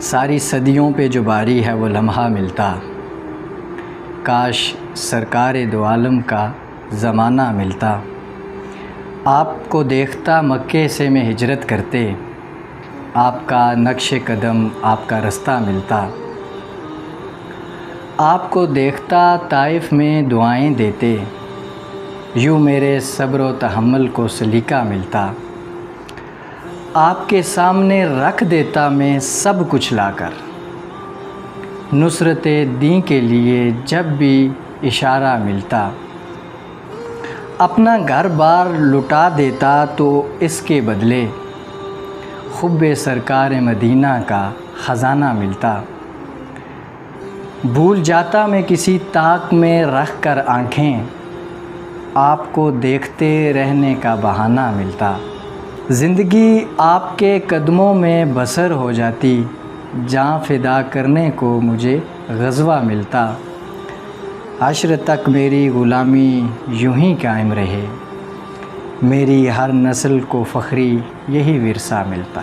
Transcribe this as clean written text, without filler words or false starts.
ساری صدیوں پہ جو باری ہے وہ لمحہ ملتا، کاش سرکار دو عالم کا زمانہ ملتا۔ آپ کو دیکھتا مکے سے میں ہجرت کرتے، آپ کا نقش قدم آپ کا رستہ ملتا۔ آپ کو دیکھتا طائف میں دعائیں دیتے، یوں میرے صبر و تحمل کو سلیقہ ملتا۔ آپ کے سامنے رکھ دیتا میں سب کچھ لا کر، نصرت دین کے لیے جب بھی اشارہ ملتا۔ اپنا گھر بار لٹا دیتا تو اس کے بدلے حب سرکار مدینہ کا خزانہ ملتا۔ بھول جاتا میں کسی طاق میں رکھ کر آنکھیں، آپ کو دیکھتے رہنے کا بہانہ ملتا۔ زندگی آپ کے قدموں میں بسر ہو جاتی، جاں فدا کرنے کو مجھے غزوہ ملتا۔ حشر تک میری غلامی یوں ہی قائم رہے، میری ہر نسل کو فخری یہی ورثہ ملتا۔